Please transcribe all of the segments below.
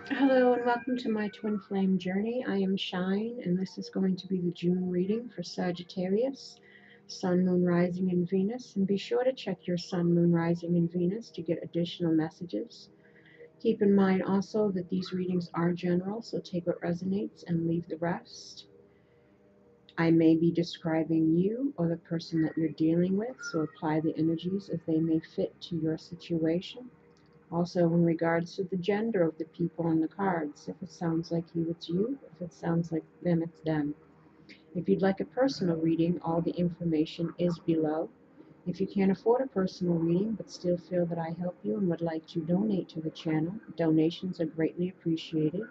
Hello and welcome to my twin flame journey. I am Shine and this is going to be the June reading for Sagittarius, Sun, Moon, Rising, and Venus. And be sure to check your Sun, Moon, Rising, and Venus to get additional messages. Keep in mind also that these readings are general, so take what resonates and leave the rest. I may be describing you or the person that you're dealing with, so apply the energies as they may fit to your situation. Also, in regards to the gender of the people on the cards, if it sounds like you, it's you. If it sounds like them, it's them. If you'd like a personal reading, all the information is below. If you can't afford a personal reading but still feel that I help you and would like to donate to the channel, donations are greatly appreciated.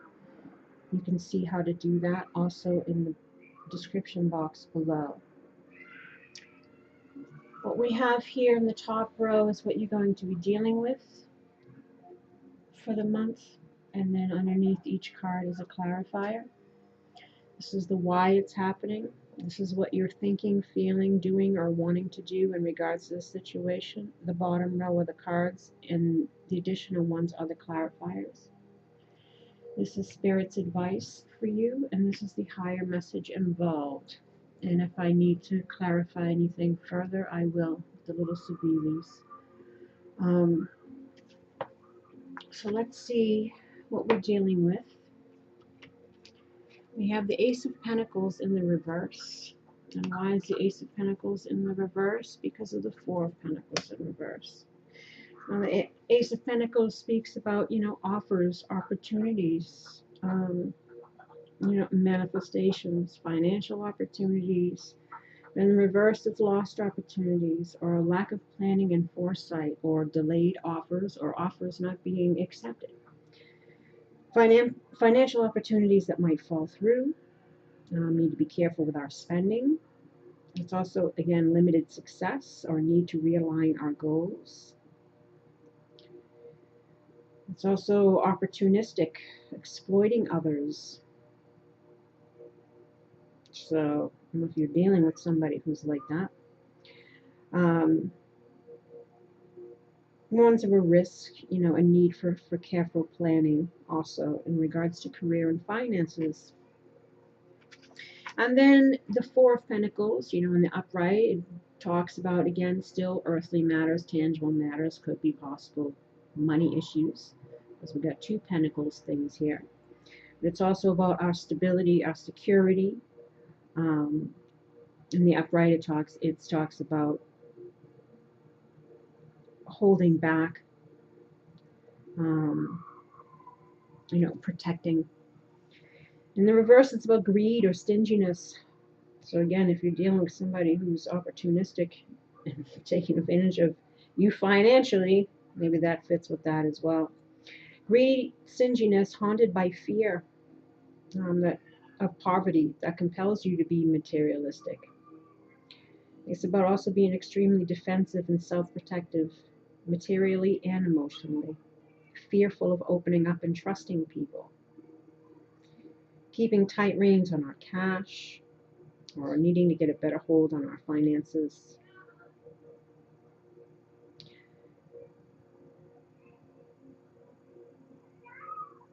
You can see how to do that also in the description box below. What we have here in the top row is what you're going to be dealing with for the month, and then underneath each card is a clarifier. This is the why it's happening. This is what you're thinking, feeling, doing, or wanting to do in regards to the situation. The bottom row are the cards, and the additional ones are the clarifiers. This is Spirit's advice for you, and this is the higher message involved. And if I need to clarify anything further, I will, with the little Sabilis. So let's see what we're dealing with. We have the Ace of Pentacles in the reverse. And why is the Ace of Pentacles in the reverse? Because of the Four of Pentacles in reverse. Now, the Ace of Pentacles speaks about, offers, opportunities, manifestations, financial opportunities. In the reverse, it's lost opportunities or a lack of planning and foresight or delayed offers or offers not being accepted. Financial opportunities that might fall through. Need to be careful with our spending. It's also, again, limited success or need to realign our goals. It's also opportunistic, exploiting others. So, I don't know if you're dealing with somebody who's like that. Ones of a risk, a need for careful planning also in regards to career and finances. And then the Four of Pentacles, in the upright, it talks about, again, still earthly matters, tangible matters, could be possible money issues, because we've got two Pentacles things here. But it's also about our stability, our security. In the upright, it talks about holding back, protecting. In the reverse, it's about greed or stinginess. So again, if you're dealing with somebody who's opportunistic and taking advantage of you financially, maybe that fits with that as well. Greed, stinginess, haunted by fear of poverty that compels you to be materialistic. It's about also being extremely defensive and self-protective, materially and emotionally, fearful of opening up and trusting people, keeping tight reins on our cash, or needing to get a better hold on our finances.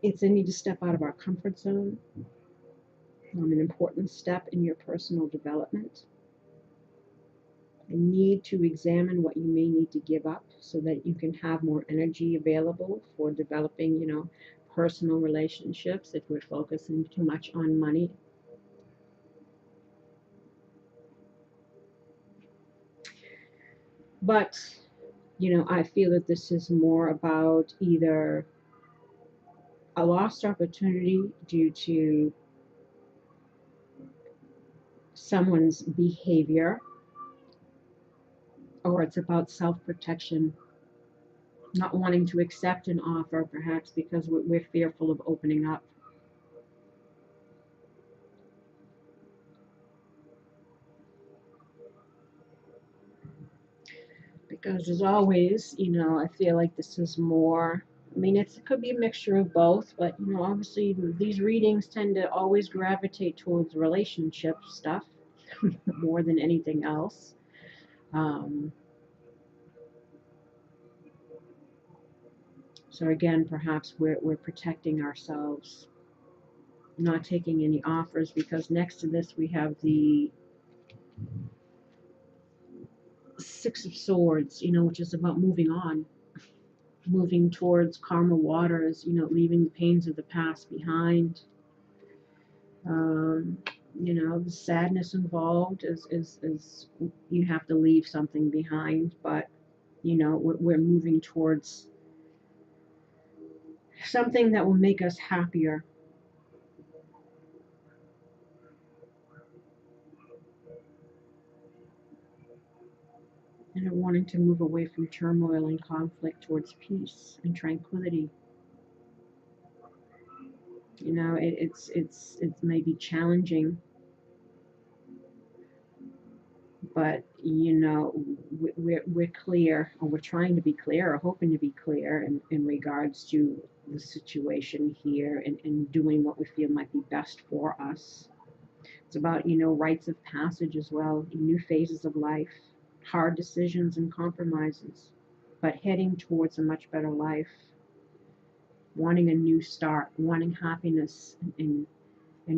It's a need to step out of our comfort zone, an important step in your personal development. A need to examine what you may need to give up so that you can have more energy available for developing, personal relationships if we're focusing too much on money. But, I feel that this is more about either a lost opportunity due to someone's behavior, or it's about self-protection, not wanting to accept an offer, perhaps because we're fearful of opening up. Because as always, I feel like this is more, it could be a mixture of both, but, obviously these readings tend to always gravitate towards relationship stuff more than anything else. So again, perhaps we're protecting ourselves, not taking any offers, because next to this we have the Six of Swords, which is about moving on, moving towards calmer waters, leaving the pains of the past behind. Um, the sadness involved is you have to leave something behind, but we're moving towards something that will make us happier. And wanting to move away from turmoil and conflict towards peace and tranquility. It's maybe challenging, but we're clear, or we're trying to be clear, or hoping to be clear in regards to the situation here, and doing what we feel might be best for us. It's about rites of passage as well, new phases of life, hard decisions and compromises, but heading towards a much better life, wanting a new start, wanting happiness and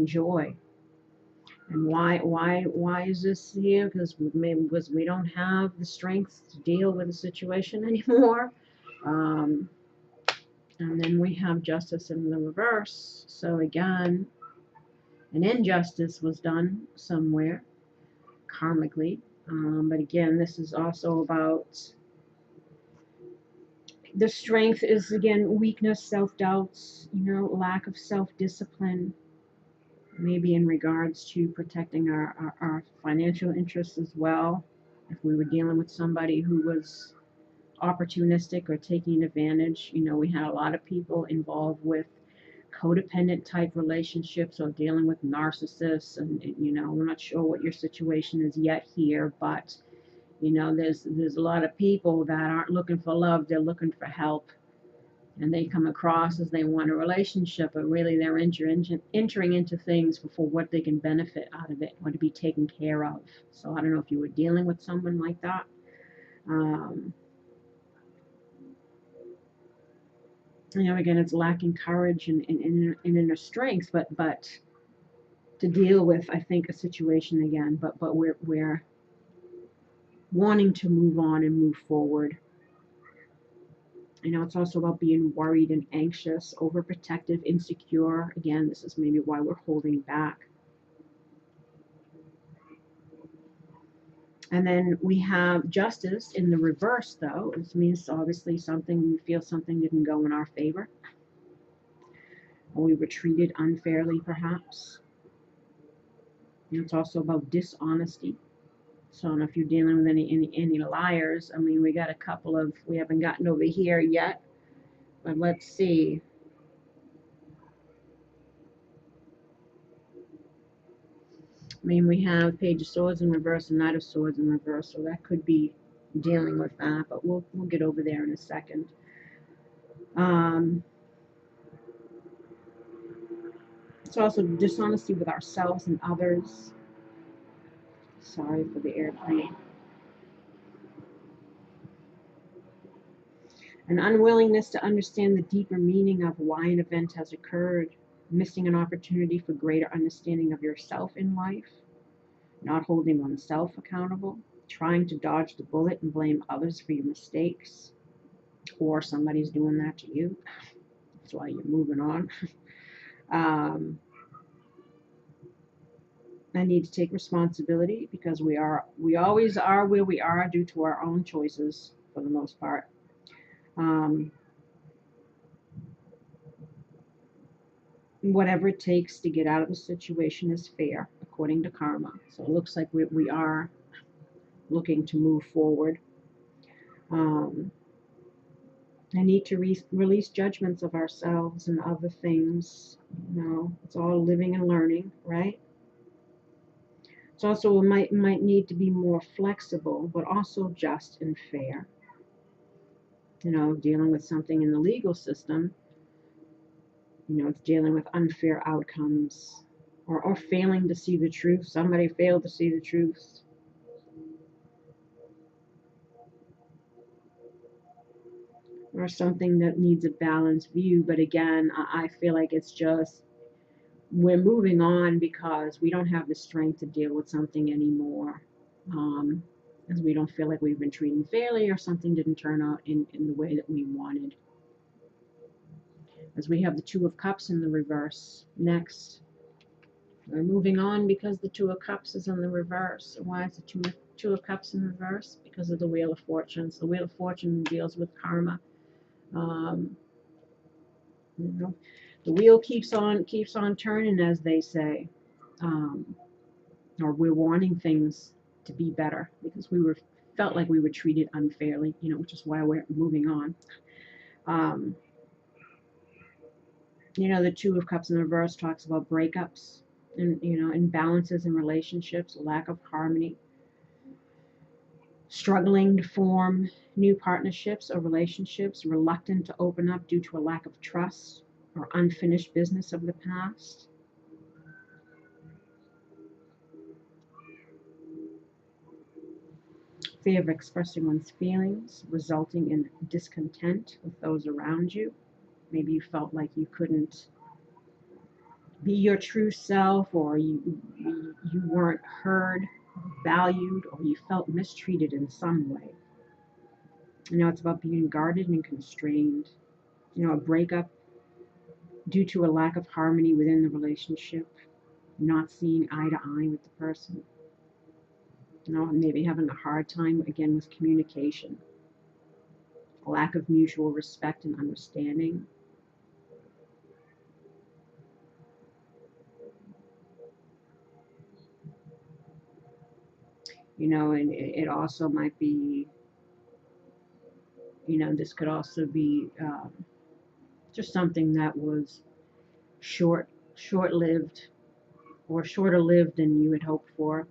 joy. And why is this here? Because we don't have the strength to deal with the situation anymore. And then we have justice in the reverse. So again, an injustice was done somewhere karmically. But again, this is also about the strength is, again, weakness, self-doubts, lack of self-discipline, maybe in regards to protecting our financial interests as well. If we were dealing with somebody who was opportunistic or taking advantage, we had a lot of people involved with codependent type relationships, or dealing with narcissists, and we're not sure what your situation is yet here, but there's a lot of people that aren't looking for love, they're looking for help. And they come across as they want a relationship, but really they're entering into things for what they can benefit out of it, or to be taken care of. So I don't know if you were dealing with someone like that. Again, it's lacking courage and inner strength, but to deal with, I think, a situation again. But we're wanting to move on and move forward. It's also about being worried and anxious, overprotective, insecure. Again, this is maybe why we're holding back. And then we have justice in the reverse, though. This means obviously we feel something didn't go in our favor, or we were treated unfairly, perhaps. It's also about dishonesty. So I don't know if you're dealing with any liars. I mean, we got a couple of, we haven't gotten over here yet, but let's see. I mean, we have Page of Swords in reverse and Knight of Swords in reverse, so that could be dealing with that, but we'll get over there in a second. It's also dishonesty with ourselves and others. Sorry for the airplane. An unwillingness to understand the deeper meaning of why an event has occurred, missing an opportunity for greater understanding of yourself in life, not holding oneself accountable, trying to dodge the bullet and blame others for your mistakes, or somebody's doing that to you. That's why you're moving on. I need to take responsibility, because we always are where we are due to our own choices for the most part. Whatever it takes to get out of the situation is fair, according to karma. So it looks like we are looking to move forward. I need to release judgments of ourselves and other things. It's all living and learning, right? It's also, we might need to be more flexible, but also just and fair. Dealing with something in the legal system, it's dealing with unfair outcomes, or failing to see the truth. Somebody failed to see the truth. All or something that needs a balanced view. But again, I feel like it's just we're moving on because we don't have the strength to deal with something anymore. As we don't feel like we've been treated fairly or something didn't turn out in the way that we wanted. As we have the Two of Cups in the reverse next. We're moving on because the Two of Cups is in the reverse. Why is the Two of Cups in reverse? Because of the Wheel of Fortune. So the Wheel of Fortune deals with karma. You know, the wheel keeps on turning, as they say. Or we're wanting things to be better because we felt like we were treated unfairly, which is why we're moving on. The Two of Cups in the reverse talks about breakups and, imbalances in relationships, lack of harmony, struggling to form new partnerships or relationships, reluctant to open up due to a lack of trust or unfinished business of the past. Fear of expressing one's feelings, resulting in discontent with those around you. Maybe you felt like you couldn't be your true self, or you weren't heard, valued, or you felt mistreated in some way. It's about being guarded and constrained. A breakup due to a lack of harmony within the relationship, not seeing eye to eye with the person. Maybe having a hard time, again, with communication. A lack of mutual respect and understanding. And it also might be, this could also be just something that was short-lived or shorter lived than you had hoped for.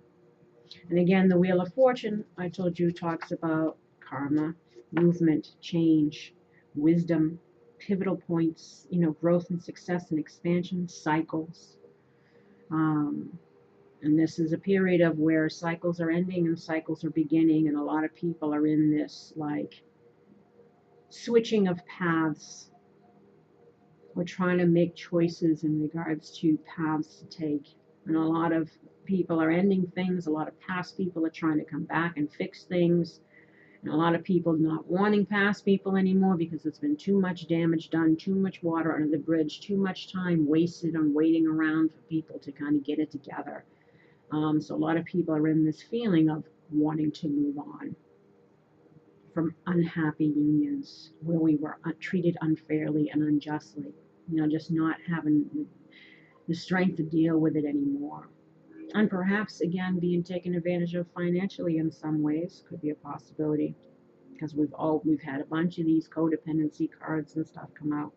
And again, the Wheel of Fortune, I told you, talks about karma, movement, change, wisdom, pivotal points, growth and success and expansion, cycles. And this is a period of where cycles are ending and cycles are beginning, and a lot of people are in this like switching of paths. We're trying to make choices in regards to paths to take. And a lot of people are ending things. A lot of past people are trying to come back and fix things. And a lot of people not wanting past people anymore because it's been too much damage done, too much water under the bridge, too much time wasted on waiting around for people to kind of get it together. So a lot of people are in this feeling of wanting to move on from unhappy unions where we were treated unfairly and unjustly. Just not having the strength to deal with it anymore. And perhaps, again, being taken advantage of financially in some ways could be a possibility, because we've had a bunch of these codependency cards and stuff come out.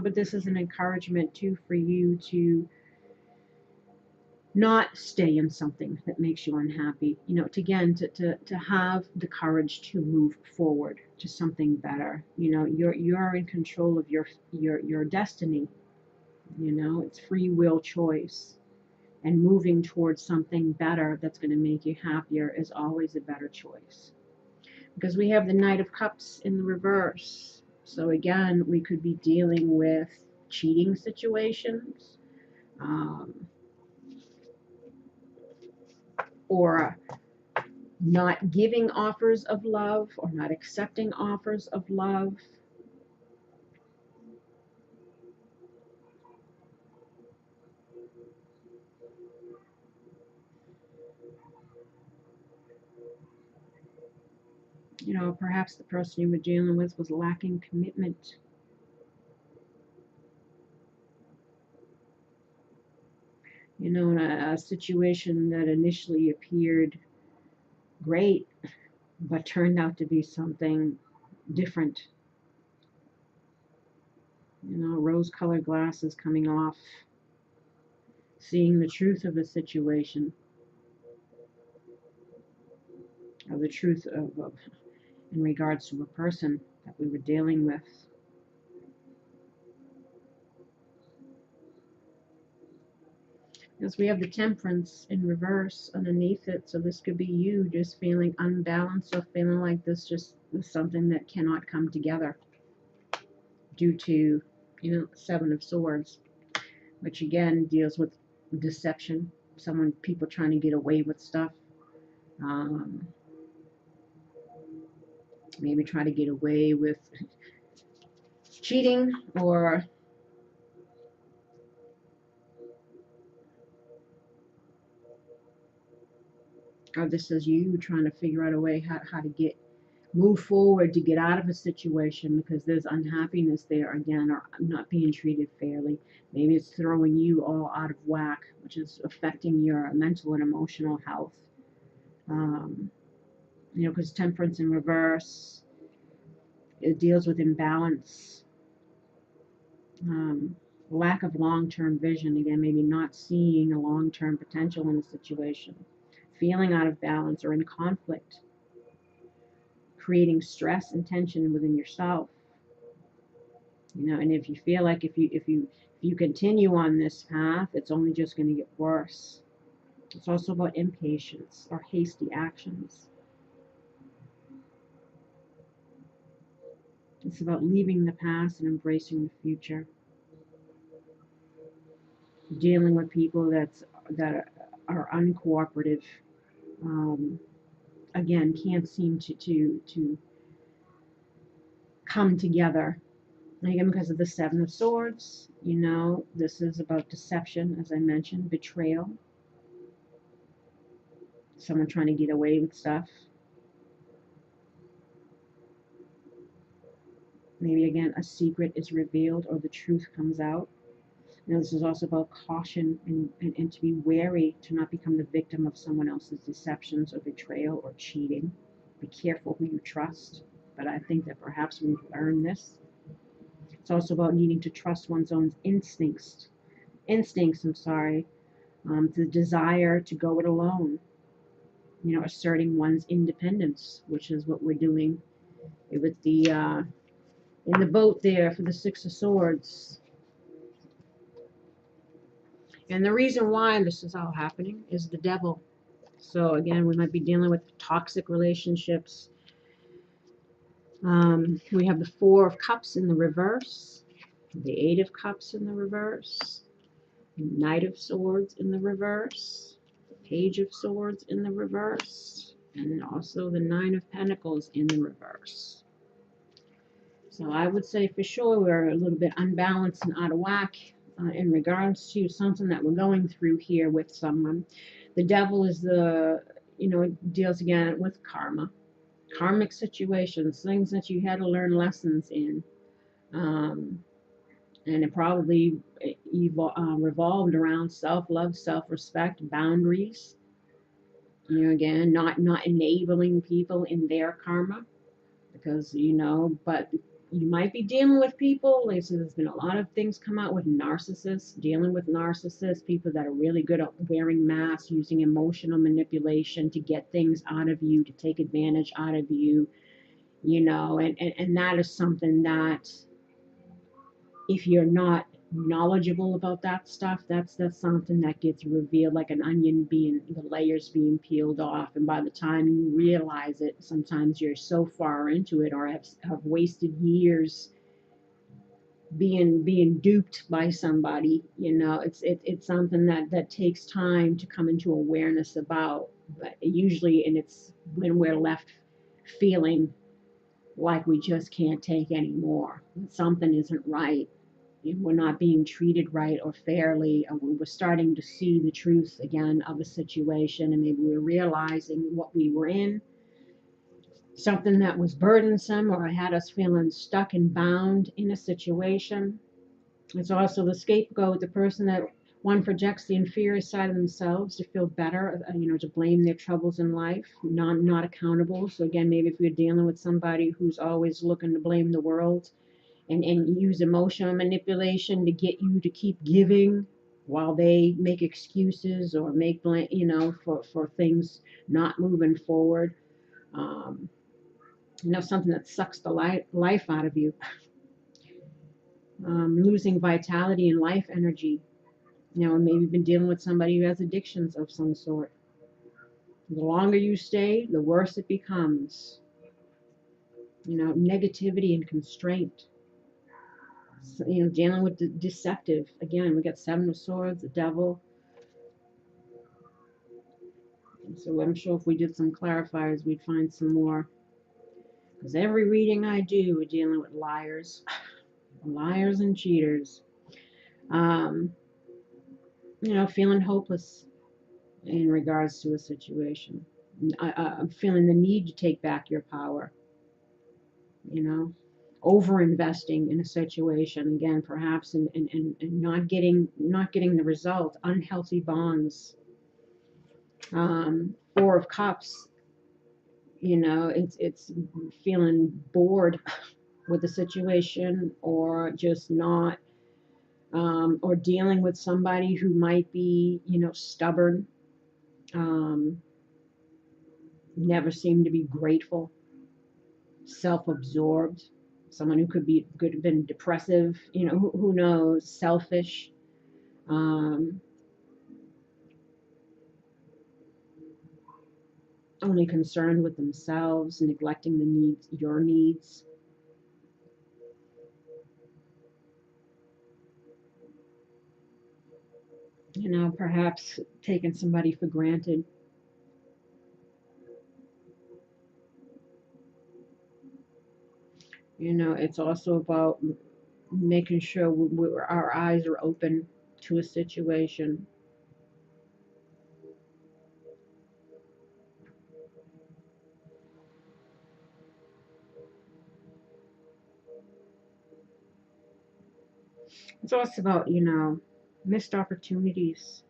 But this is an encouragement too for you to not stay in something that makes you unhappy. To have the courage to move forward to something better. You're in control of your destiny. It's free will choice, and moving towards something better that's going to make you happier is always a better choice. Because we have the Knight of Cups in the reverse. So again, we could be dealing with cheating situations, or not giving offers of love, or not accepting offers of love. Perhaps the person you were dealing with was lacking commitment. In a situation that initially appeared great, but turned out to be something different. Rose-colored glasses coming off, seeing the truth of the situation, or the truth of in regards to a person that we were dealing with. Because we have the Temperance in reverse underneath it. So this could be you just feeling unbalanced or feeling like this just is something that cannot come together due to, Seven of Swords, which again deals with deception. People trying to get away with stuff. Um, maybe try to get away with cheating, or this is you trying to figure out a way how to move forward to get out of a situation because there's unhappiness there again, or not being treated fairly. Maybe it's throwing you all out of whack, which is affecting your mental and emotional health. Because Temperance in reverse, it deals with imbalance, lack of long-term vision. Again, maybe not seeing a long-term potential in a situation, feeling out of balance or in conflict, creating stress and tension within yourself. And if you feel like if you continue on this path, it's only just going to get worse. It's also about impatience or hasty actions. It's about leaving the past and embracing the future. Dealing with people that are uncooperative. Again, can't seem to come together. Again, because of the Seven of Swords, this is about deception, as I mentioned, betrayal. Someone trying to get away with stuff. Maybe again a secret is revealed or the truth comes out. This is also about caution and to be wary to not become the victim of someone else's deceptions or betrayal or cheating. Be careful who you trust. But I think that perhaps we've learned this. It's also about needing to trust one's own instincts. The desire to go it alone. Asserting one's independence, which is what we're doing with the in the boat there for the Six of Swords. And the reason why this is all happening is the devil. So again, we might be dealing with toxic relationships. We have the Four of Cups in the reverse, the Eight of Cups in the reverse, Knight of Swords in the reverse, Page of Swords in the reverse, and also the Nine of Pentacles in the reverse. So I would say for sure we're a little bit unbalanced and out of whack in regards to something that we're going through here with someone. The devil is it deals again with karma, karmic situations, things that you had to learn lessons in. And it probably revolved around self-love, self-respect, boundaries. Again, not enabling people in their karma, because but you might be dealing with people. Like, so there's been a lot of things come out with narcissists, dealing with narcissists, people that are really good at wearing masks, using emotional manipulation to get things out of you, to take advantage out of you, and that is something that if you're not knowledgeable about that stuff, that's something that gets revealed like an onion, the layers being peeled off, and by the time you realize it, sometimes you're so far into it or have wasted years being duped by somebody. It's something that takes time to come into awareness about, but usually, and it's when we're left feeling like we just can't take anymore, something isn't right, we're not being treated right or fairly, or we're starting to see the truth again of a situation, and maybe we're realizing what we were in, something that was burdensome or had us feeling stuck and bound in a situation. It's also the scapegoat, the person that one projects the inferior side of themselves to feel better, to blame their troubles in life, not accountable. So again, maybe if we're dealing with somebody who's always looking to blame the world, and use emotional manipulation to get you to keep giving while they make excuses or make blame, for things not moving forward. Something that sucks the life out of you. Losing vitality and life energy. You know, maybe you've been dealing with somebody who has addictions of some sort. The longer you stay, the worse it becomes. You know, negativity and constraint. So, you know, dealing with the deceptive. Again, we got Seven of Swords, the Devil. So I'm sure if we did some clarifiers, we'd find some more. Because every reading I do, we're dealing with liars, liars and cheaters. Um, you know, feeling hopeless in regards to a situation. I'm feeling the need to take back your power. You know, over investing in a situation again, perhaps, and not getting the result. Unhealthy bonds. Four of Cups. You know, it's feeling bored with the situation, or just not, or dealing with somebody who might be, you know, stubborn, never seem to be grateful, self-absorbed, someone who could have been depressive, you know, who knows, selfish, only concerned with themselves, neglecting the needs, your needs. You know, perhaps taking somebody for granted. You know, it's also about making sure our eyes are open to a situation. It's also about, you know, missed opportunities.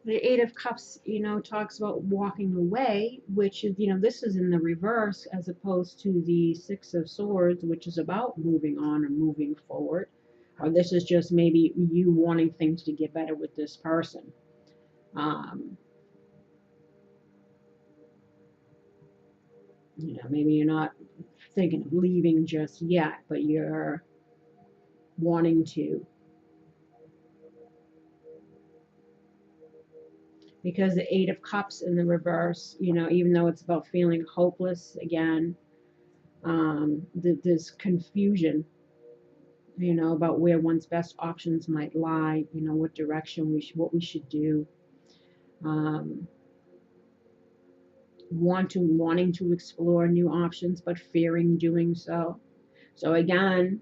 The Eight of Cups, you know, talks about walking away, which is, you know, this is in the reverse as opposed to the Six of Swords, which is about moving on or moving forward. Or this is just maybe you wanting things to get better with this person. Um, you know, maybe you're not thinking of leaving just yet, but you're wanting to. Because the Eight of Cups in the reverse, you know, even though it's about feeling hopeless again, there's confusion, you know, about where one's best options might lie, you know, what direction what we should do. Um, wanting to explore new options, but fearing doing so. So again,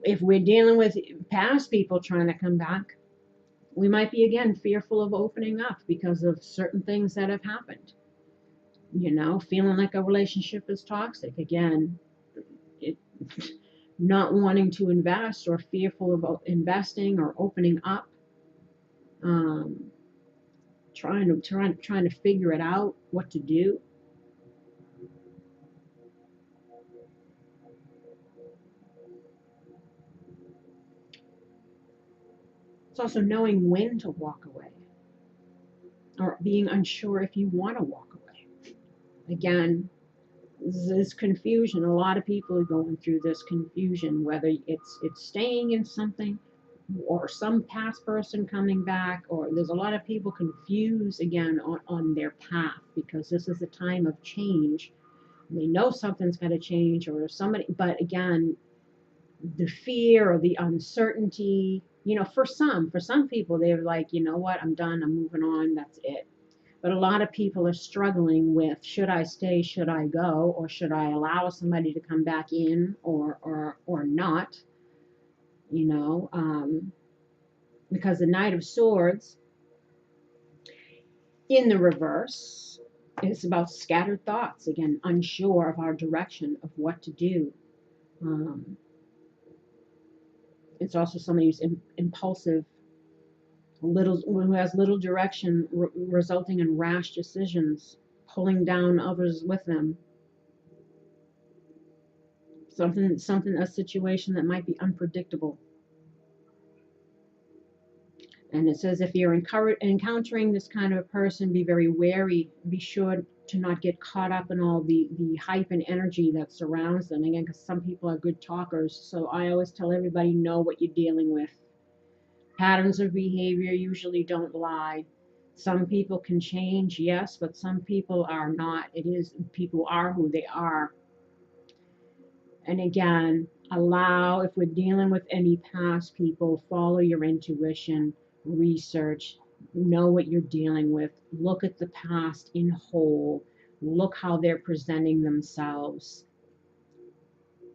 if we're dealing with past people trying to come back, we might be again fearful of opening up because of certain things that have happened. You know, feeling like a relationship is toxic. Again, it, not wanting to invest or fearful of investing or opening up. Um, trying to figure it out, what to do. It's also knowing when to walk away or being unsure if you want to walk away. Again, this confusion. A lot of people are going through this confusion, whether it's staying in something or some past person coming back, or there's a lot of people confused again on their path because this is a time of change. They know something's got to change or somebody, but again, the fear or the uncertainty, you know, for some people, they're like, you know what, I'm done, I'm moving on, that's it. But a lot of people are struggling with, should I stay, should I go, or should I allow somebody to come back in, or not, you know, because the Knight of Swords in the reverse is about scattered thoughts, again, unsure of our direction of what to do. Um, it's also somebody who's impulsive, who has little direction, resulting in rash decisions, pulling down others with them. A situation that might be unpredictable. And it says if you're encountering this kind of a person, be very wary. Be sure to not get caught up in all the hype and energy that surrounds them. Again, because some people are good talkers. So I always tell everybody, know what you're dealing with. Patterns of behavior usually don't lie. Some people can change, yes, but some people are not. People are who they are. And again, allow, if we're dealing with any past people, follow your intuition, research, know what you're dealing with, look at the past in whole, look how they're presenting themselves.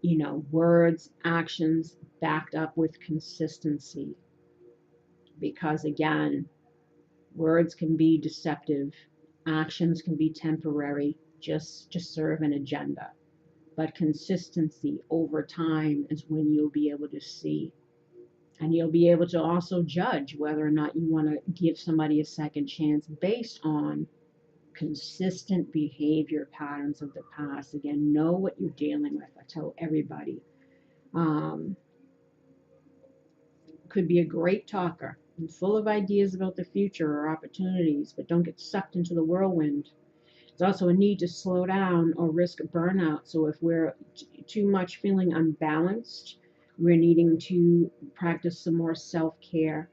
You know, words, actions backed up with consistency. Because again, words can be deceptive, actions can be temporary, just to serve an agenda. But consistency over time is when you'll be able to see. And you'll be able to also judge whether or not you want to give somebody a second chance based on consistent behavior patterns of the past. Again, know what you're dealing with. I tell everybody. Could be a great talker and full of ideas about the future or opportunities, but don't get sucked into the whirlwind. There's also a need to slow down or risk burnout. So if we're too much feeling unbalanced, we're needing to practice some more self-care.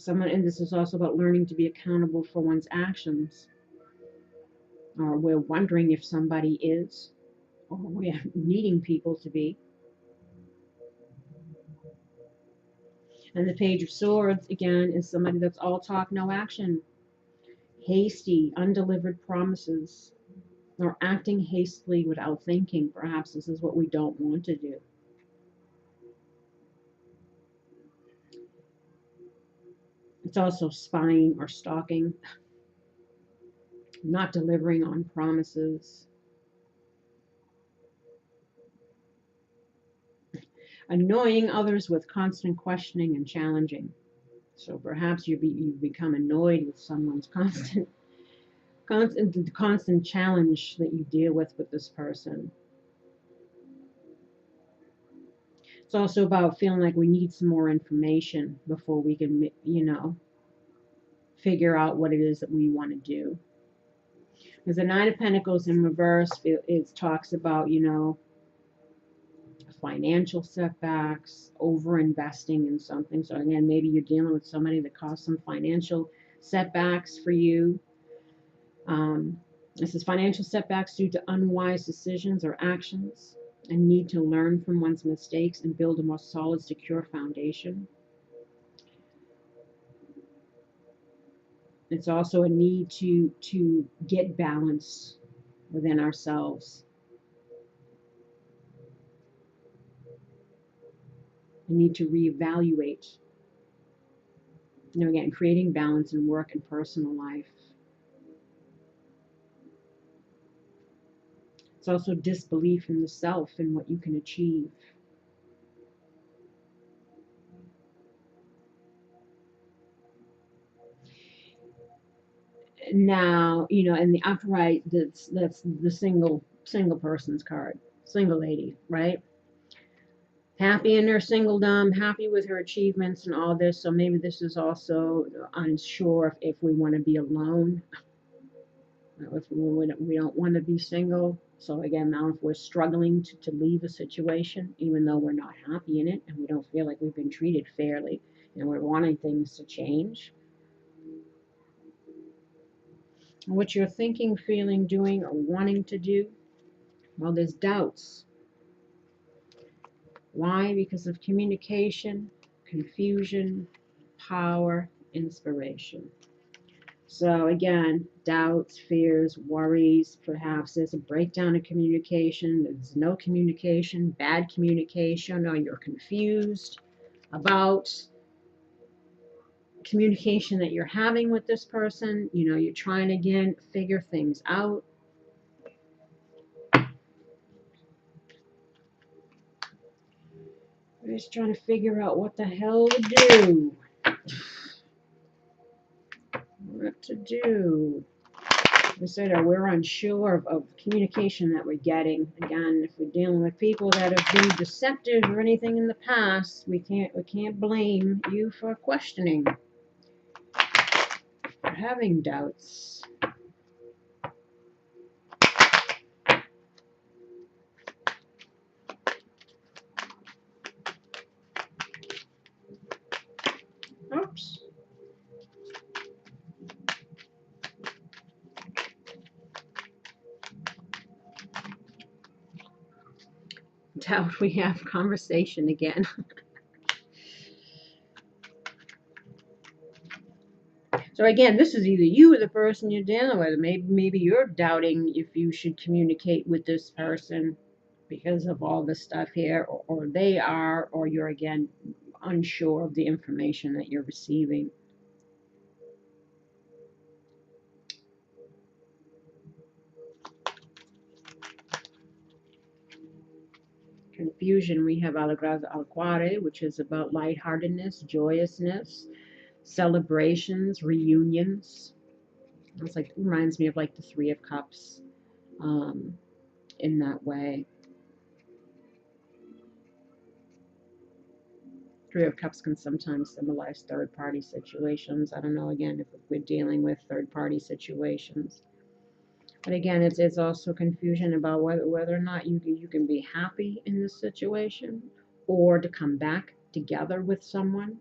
And this is also about learning to be accountable for one's actions. Or we're wondering if somebody is, or we're needing people to be. And the Page of Swords, again, is somebody that's all talk, no action. Hasty, undelivered promises, or acting hastily without thinking. Perhaps this is what we don't want to do. It's also spying or stalking, not delivering on promises. Annoying others with constant questioning and challenging. So perhaps you become annoyed with someone's constant challenge that you deal with this person. It's also about feeling like we need some more information before we can, figure out what it is that we want to do. Because the Nine of Pentacles in reverse, it talks about, financial setbacks, over investing in something. So again, maybe you're dealing with somebody that caused some financial setbacks for you. This is financial setbacks due to unwise decisions or actions, and need to learn from one's mistakes and build a more solid, secure foundation. It's also a need to get balance within ourselves. A need to reevaluate. Again, creating balance in work and personal life. It's also disbelief in the self and what you can achieve. Now, in the upright, that's the single person's card, single lady, right? Happy in her singledom, happy with her achievements and all this. So maybe this is also unsure if we want to be alone, if we don't want to be single. So again, now if we're struggling to leave a situation, even though we're not happy in it and we don't feel like we've been treated fairly and we're wanting things to change. What you're thinking, feeling, doing, or wanting to do, well, there's doubts. Why? Because of communication, confusion, power, inspiration. So again, doubts, fears, worries, perhaps there's a breakdown in communication, there's no communication, bad communication, or you're confused about communication that you're having with this person. You're trying to, again, figure things out. We're just trying to figure out what the hell to do. What to do. We said that we're unsure of communication that we're getting. Again, if we're dealing with people that have been deceptive or anything in the past, we can't blame you for questioning, for having doubts. Oops. Doubt, we have conversation again. So again, this is either you or the person you're dealing with. Maybe you're doubting if you should communicate with this person because of all this stuff here, or they are, or you're again unsure of the information that you're receiving. Confusion, we have Alegria al Cuore, which is about lightheartedness, joyousness, celebrations, reunions. It's like, reminds me of like the Three of Cups in that way. Three of Cups can sometimes symbolize third-party situations. I don't know, again, if we're dealing with third-party situations. But again, it's also confusion about whether or not you can be happy in this situation or to come back together with someone.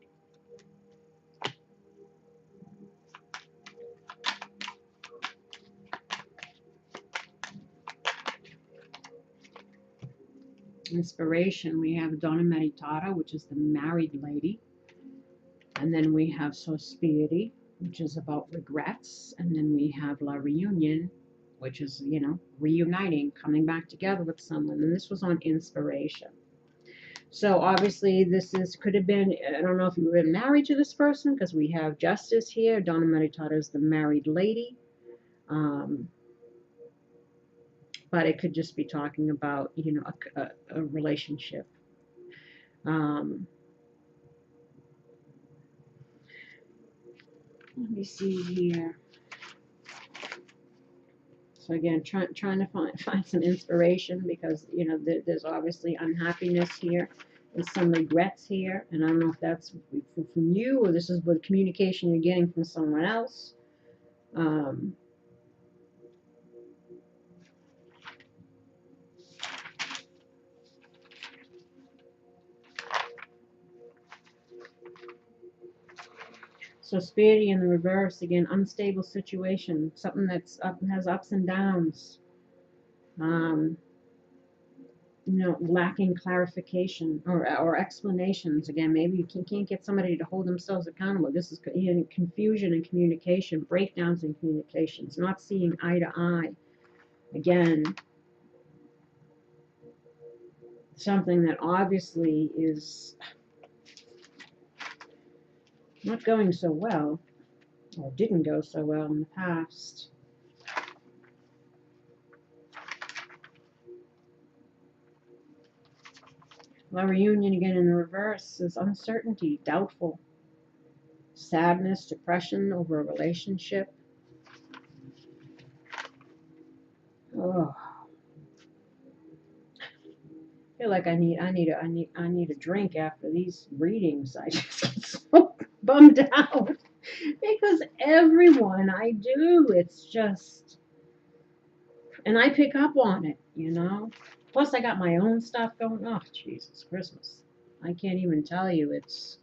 Inspiration, we have Donna Meditata, which is the married lady. And then we have Sospiri, which is about regrets. And then we have La Reunion, which is, you know, reuniting, coming back together with someone. And this was on inspiration. So obviously this could have been, I don't know if you were married to this person, because we have Justice here. Donna Meditata is the married lady. But it could just be talking about, you know, a relationship. Let me see here. So again, trying to find some inspiration, because, you know, there's obviously unhappiness here. There's some regrets here, and I don't know if that's from you or this is with communication you're getting from someone else. So Spirit in the reverse, again, unstable situation, something that's has ups and downs. You know, lacking clarification or explanations. Again, maybe you can't get somebody to hold themselves accountable. This is, you know, confusion in communication, breakdowns in communications, not seeing eye to eye. Again, something that obviously is not going so well, or didn't go so well in the past. La Reunion, again, in the reverse, is uncertainty, doubtful, sadness, depression over a relationship. Oh, I feel like I need a drink after these readings. I just get so bummed out because everyone I do, it's just, and I pick up on it, you know. Plus, I got my own stuff going. Oh, Jesus, Christmas! I can't even tell you. It's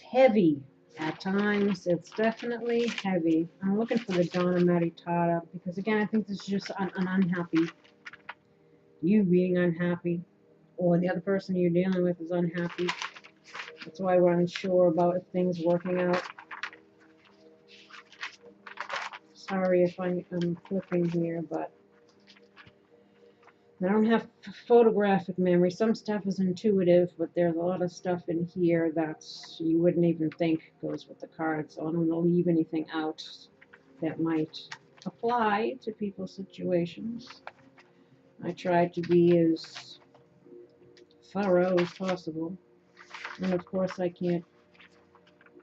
heavy at times. It's definitely heavy. I'm looking for the Donna Meditata because, again, I think this is just an unhappy. You being unhappy, or the other person you're dealing with is unhappy. That's why we're unsure about if things working out. Sorry if I'm flipping here, but I don't have photographic memory. Some stuff is intuitive, but there's a lot of stuff in here that's you wouldn't even think goes with the cards. So I don't want to leave anything out that might apply to people's situations. I tried to be as thorough as possible. And of course I can't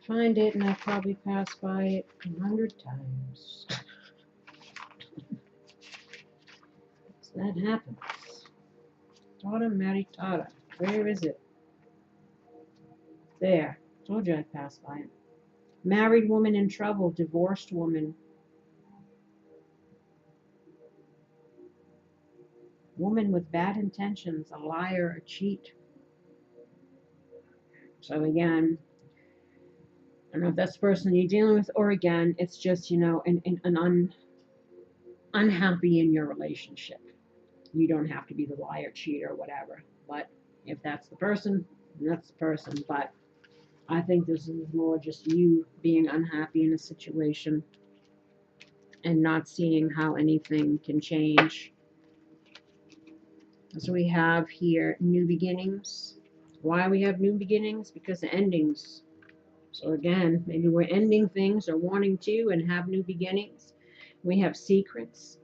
find it, and I probably passed by it 100 times. So that happens. Tata Maritata. Where is it? There. Told you I passed by it. Married woman in trouble. Divorced woman. Woman with bad intentions. A liar, a cheat. So again, I don't know if that's the person you're dealing with, or again, it's just, you know, unhappy in your relationship. You don't have to be the liar, cheater, or whatever. But if that's the person, that's the person. But I think this is more just you being unhappy in a situation and not seeing how anything can change. So we have here new beginnings. Why we have new beginnings? Because the endings. So again, maybe we're ending things or wanting to and have new beginnings. We have secrets,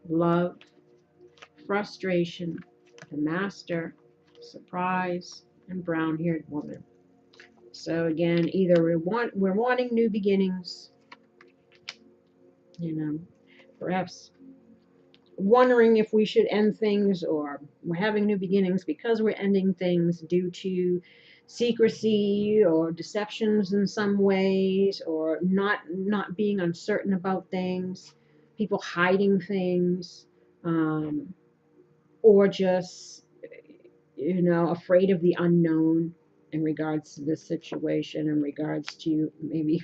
love, frustration, the master, surprise, and brown-haired woman. So again, either we're wanting new beginnings, you know, perhaps wondering if we should end things, or we're having new beginnings because we're ending things due to secrecy or deceptions in some ways, or not being uncertain about things, people hiding things, or just, you know, afraid of the unknown in regards to this situation, in regards to maybe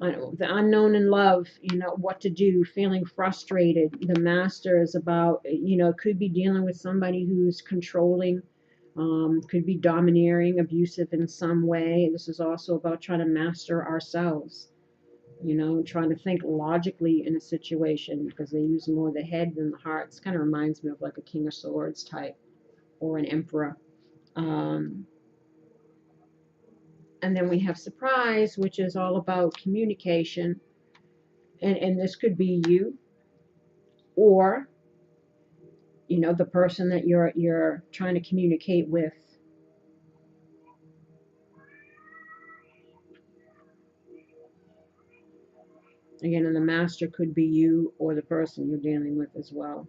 the unknown in love, you know, what to do, feeling frustrated. The master is about, you know, could be dealing with somebody who's controlling, could be domineering, abusive in some way. This is also about trying to master ourselves, you know, trying to think logically in a situation, because they use more the head than the heart. It kind of reminds me of like a King of Swords type or an emperor. And then we have surprise, which is all about communication. And this could be you, or, you know, the person that you're trying to communicate with. Again, and the master could be you or the person you're dealing with as well.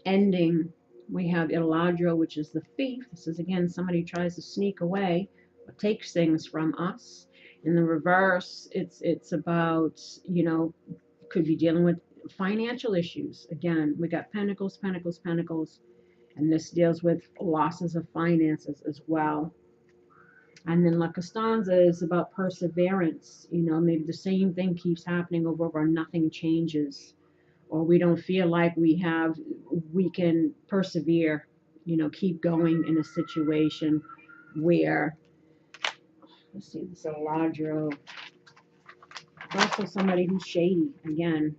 Ending, we have Iladro, which is the thief. This is again somebody tries to sneak away or takes things from us. In the reverse, it's about, you know, could be dealing with financial issues. Again, we got pentacles, pentacles, pentacles, and this deals with losses of finances as well. And then La Costanza is about perseverance. You know, maybe the same thing keeps happening over, nothing changes, or we don't feel like we can persevere, you know, keep going in a situation where, let's see, this is a Ladro. Also somebody who's shady. Again,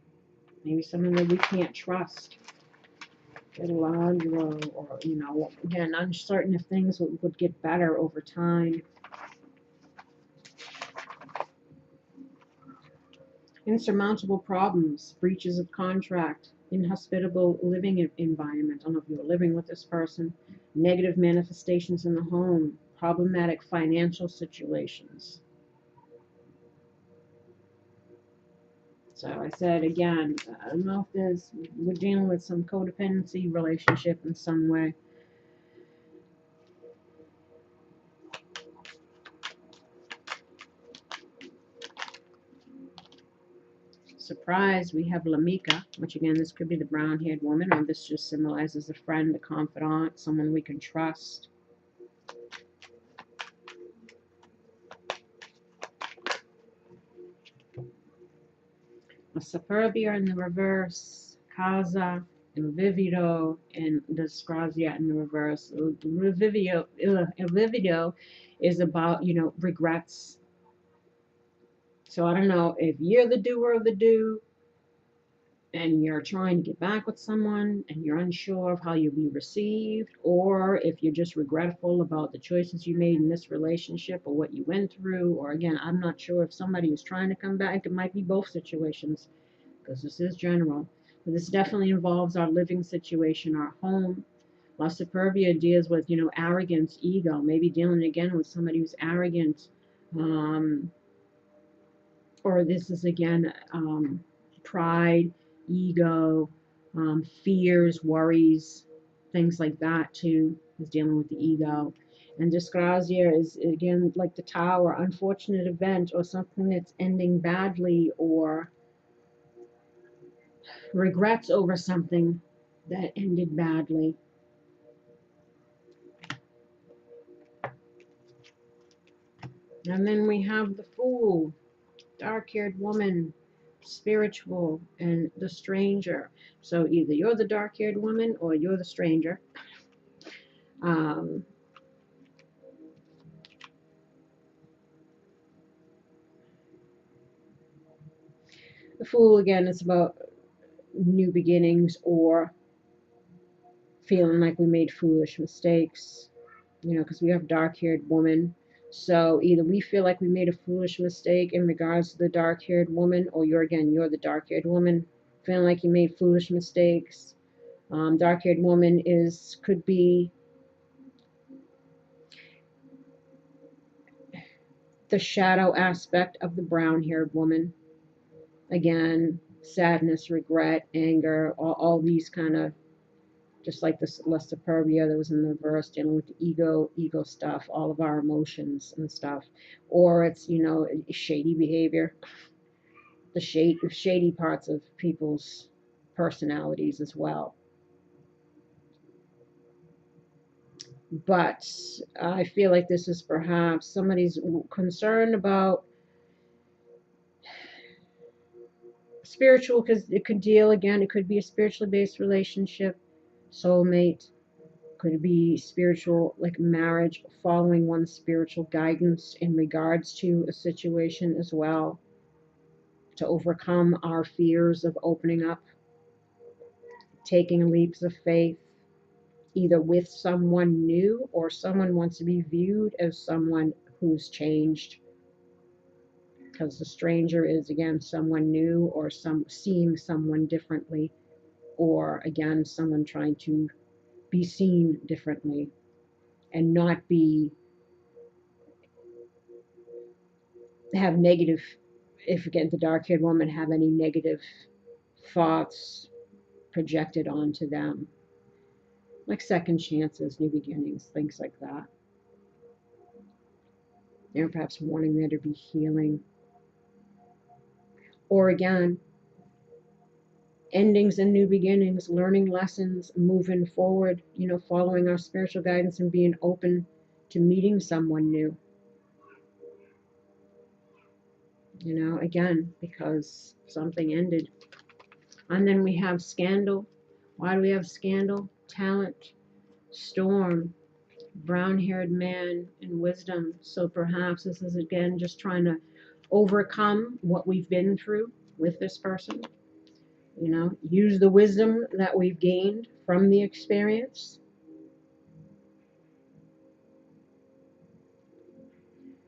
maybe someone that we can't trust. Ladro, or, you know, again, uncertain if things would get better over time. Insurmountable problems, breaches of contract, inhospitable living environment. I don't know if you were living with this person. Negative manifestations in the home, problematic financial situations. So I said again, I don't know if we're dealing with some codependency relationship in some way. Surprise, we have Lamika, which again, this could be the brown-haired woman, or this just symbolizes a friend, a confidant, someone we can trust. A Superbia in the reverse, Casa, and Vivido, and Disgrazia in the reverse. Vivido is about, you know, regrets. So I don't know if you're the doer of the do and you're trying to get back with someone and you're unsure of how you'll be received, or if you're just regretful about the choices you made in this relationship or what you went through, or again, I'm not sure if somebody is trying to come back. It might be both situations, because this is general. But this definitely involves our living situation, our home. La Superbia deals with, arrogance, ego, maybe dealing again with somebody who's arrogant. Or this is again pride, ego, fears, worries, things like that too, is dealing with the ego. And dyscrasia is again like the tower, unfortunate event or something that's ending badly, or regrets over something that ended badly. And then we have the Fool, dark-haired woman, spiritual, and the stranger. So either you're the dark-haired woman or you're the stranger. The Fool, again, is about new beginnings or feeling like we made foolish mistakes, because we have dark-haired woman. So either we feel like we made a foolish mistake in regards to the dark-haired woman, or you're the dark-haired woman feeling like you made foolish mistakes. Dark-haired woman could be the shadow aspect of the brown-haired woman. Again, sadness, regret, anger, all these kind of, just like this less superbia that was in the verse, dealing with the ego stuff, all of our emotions and stuff. Or it's, shady behavior, the shady parts of people's personalities as well. But I feel like this is perhaps somebody's concerned about spiritual, because it could deal, again, it could be a spiritually based relationship, soulmate, could be spiritual, like marriage, following one's spiritual guidance in regards to a situation as well, to overcome our fears of opening up, taking leaps of faith, either with someone new or someone wants to be viewed as someone who's changed. Because the stranger is, again, someone new or seeing someone differently, or again, someone trying to be seen differently and not have negative, if again the dark-haired woman have any negative thoughts projected onto them, like second chances, new beginnings, things like that. They're perhaps wanting there to be healing, or again, endings and new beginnings, learning lessons, moving forward, following our spiritual guidance and being open to meeting someone new. Again, because something ended. And then we have scandal. Why do we have scandal? Talent, storm, brown-haired man, and wisdom. So perhaps this is, again, just trying to overcome what we've been through with this person. Use the wisdom that we've gained from the experience.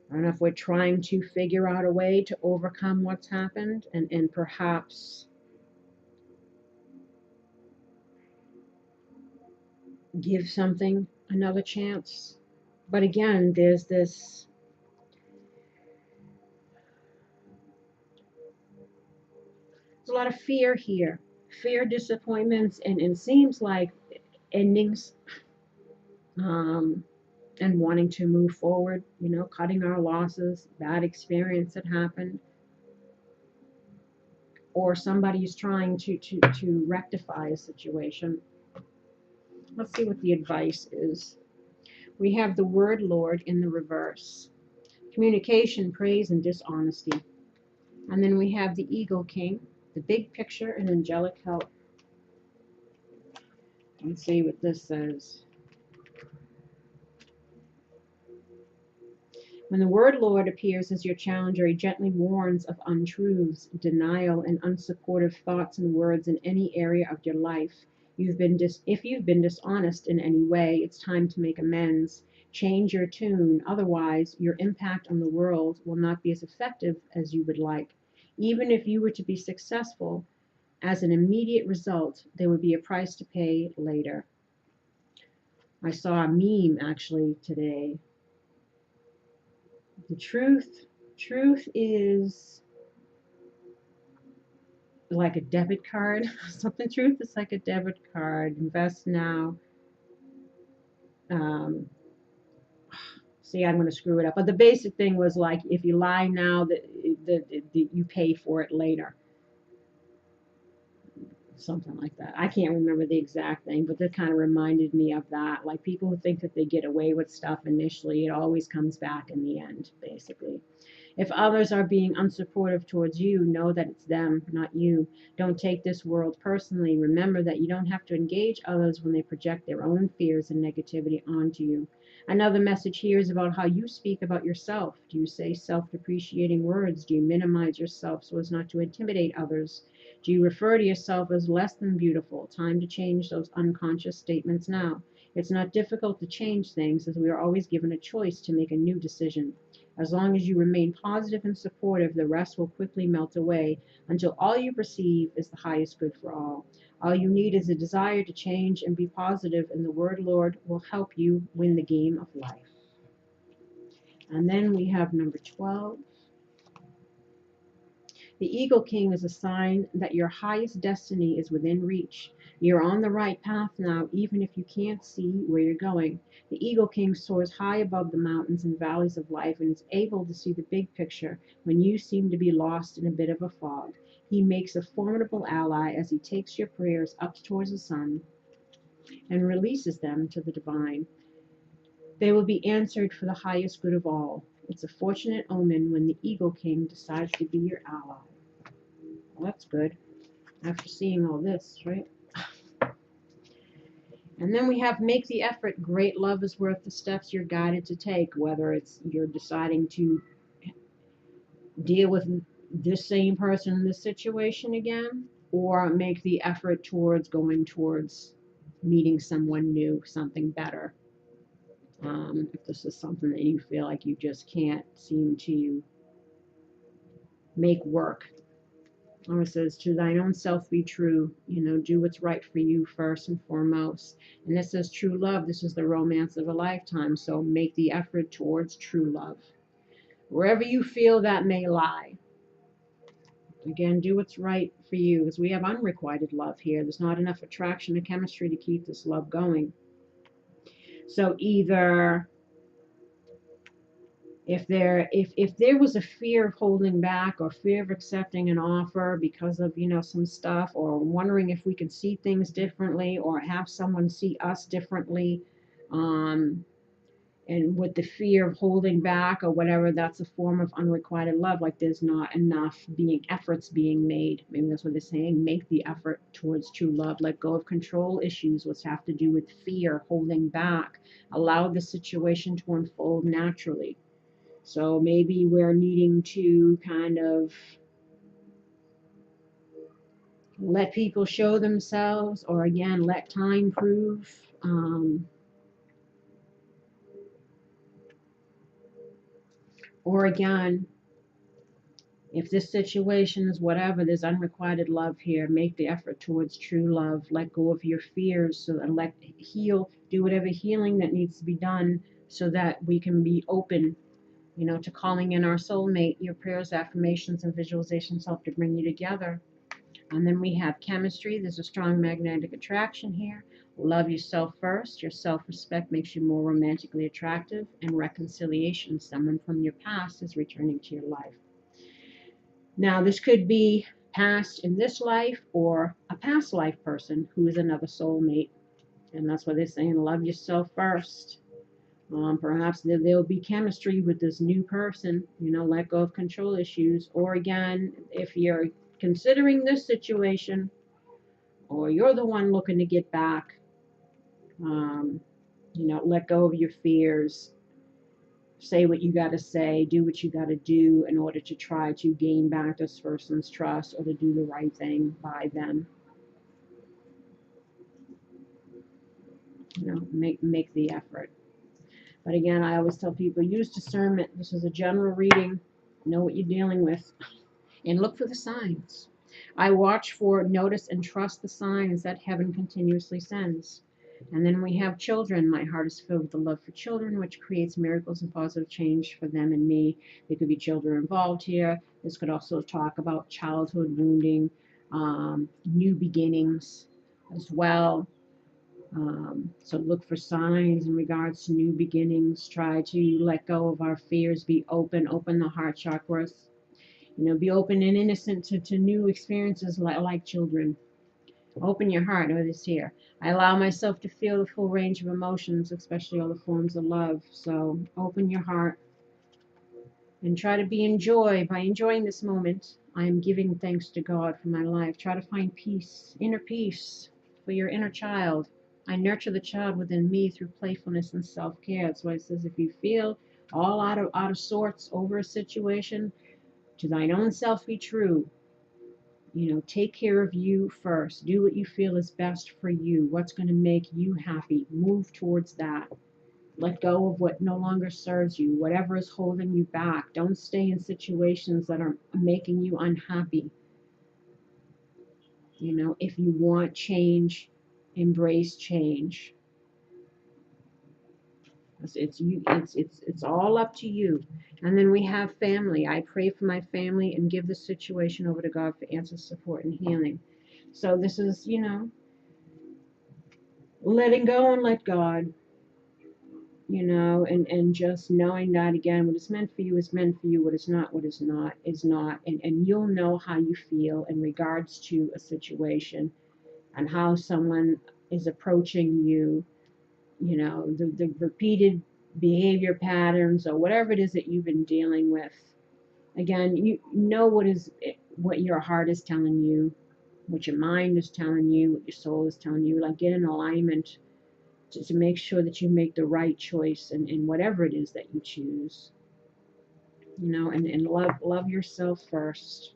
I don't know if we're trying to figure out a way to overcome what's happened and perhaps give something another chance. But again, there's a lot of fear here. Fear, disappointments, and it seems like endings, and wanting to move forward, cutting our losses, bad experience that happened, or somebody's trying to rectify a situation. Let's see what the advice is. We have the Word Lord in the reverse. Communication, praise, and dishonesty. And then we have the Eagle King, the big picture, and angelic help. Let's see what this says. When the Word Lord appears as your challenger, he gently warns of untruths, denial, and unsupportive thoughts and words in any area of your life. If you've been dishonest in any way, it's time to make amends. Change your tune, otherwise your impact on the world will not be as effective as you would like. Even if you were to be successful, As an immediate result, there would be a price to pay later. I saw a meme actually today. The truth is like a debit card. Something truth is like a debit card. Invest now. Um, See, I'm going to screw it up. But the basic thing was like, if you lie now, that you pay for it later. Something like that. I can't remember the exact thing, but that kind of reminded me of that. Like people who think that they get away with stuff initially, it always comes back in the end, basically. If others are being unsupportive towards you, know that it's them, not you. Don't take this world personally. Remember that you don't have to engage others when they project their own fears and negativity onto you. Another message here is about how you speak about yourself. Do you say self-depreciating words? Do you minimize yourself so as not to intimidate others? Do you refer to yourself as less than beautiful? Time to change those unconscious statements now. It's not difficult to change things, as we are always given a choice to make a new decision. As long as you remain positive and supportive, the rest will quickly melt away until all you perceive is the highest good for all. All you need is a desire to change and be positive, and the word Lord will help you win the game of life. And then we have number 12. The Eagle King is a sign that your highest destiny is within reach. You're on the right path now, even if you can't see where you're going. The Eagle King soars high above the mountains and valleys of life and is able to see the big picture when you seem to be lost in a bit of a fog. He makes a formidable ally as he takes your prayers up towards the sun and releases them to the divine. They will be answered for the highest good of all. It's a fortunate omen when the Eagle King decides to be your ally. Well, that's good after seeing all this, right? And then we have make the effort. Great love is worth the steps you're guided to take, whether it's you're deciding to deal with this same person in this situation again, or make the effort towards going towards meeting someone new, something better. If this is something that you feel like you just can't seem to make work. Or it says, to thine own self be true, do what's right for you first and foremost. And this says true love. This is the romance of a lifetime. So make the effort towards true love. Wherever you feel that may lie. Again, do what's right for you. Because we have unrequited love here. There's not enough attraction or chemistry to keep this love going. So either if there was a fear of holding back or fear of accepting an offer because of some stuff, or wondering if we could see things differently or have someone see us differently, and with the fear of holding back or whatever, that's a form of unrequited love. Like there's not enough efforts being made. Maybe that's what they're saying. Make the effort towards true love. Let go of control issues, which have to do with fear, holding back. Allow the situation to unfold naturally. So maybe we're needing to kind of let people show themselves, or again, let time prove. Or again, if this situation is whatever, there's unrequited love here. Make the effort towards true love. Let go of your fears, so that do whatever healing that needs to be done, so that we can be open to calling in our soulmate. Your prayers, affirmations, and visualizations help to bring you together. And then we have chemistry. There's a strong magnetic attraction here. Love yourself first. Your self-respect makes you more romantically attractive. And reconciliation. Someone from your past is returning to your life. Now, this could be past in this life, or a past life person who is another soulmate. And that's why they're saying love yourself first. Perhaps there'll be chemistry with this new person, let go of control issues. Or again, if you're considering this situation, or you're the one looking to get back, let go of your fears. Say what you got to say, do what you got to do in order to try to gain back this person's trust, or to do the right thing by them. Make the effort. But again, I always tell people, use discernment. This is a general reading. Know what you're dealing with. And look for the signs. I watch for, notice, and trust the signs that heaven continuously sends. And then we have children. My heart is filled with the love for children, which creates miracles and positive change for them and me. There could be children involved here. This could also talk about childhood wounding, new beginnings as well. So look for signs in regards to new beginnings. Try to let go of our fears. Be open. Open the heart chakras. Be open and innocent to new experiences like children. Open your heart. Oh, this here. I allow myself to feel the full range of emotions, especially all the forms of love. So open your heart and try to be in joy. By enjoying this moment, I am giving thanks to God for my life. Try to find peace, inner peace for your inner child. I nurture the child within me through playfulness and self-care. That's why it says if you feel all out of sorts over a situation, to thine own self be true. Take care of you first. Do what you feel is best for you. What's going to make you happy? Move towards that. Let go of what no longer serves you. Whatever is holding you back. Don't stay in situations that are making you unhappy. If you want change, embrace change. It's all up to you. And then we have family. I pray for my family and give the situation over to God for answers, support, and healing. So this is, letting go and let God, and just knowing that, again, what is meant for you is meant for you. What is not is not. And you'll know how you feel in regards to a situation and how someone is approaching you. The repeated behavior patterns or whatever it is that you've been dealing with. Again, you know what your heart is telling you, what your mind is telling you, what your soul is telling you. Like, get in alignment to make sure that you make the right choice in whatever it is that you choose. And love yourself first.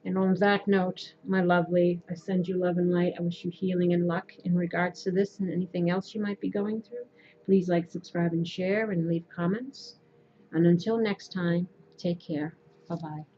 And on that note, my lovely, I send you love and light. I wish you healing and luck in regards to this and anything else you might be going through. Please like, subscribe, and share, and leave comments. And until next time, take care. Bye-bye.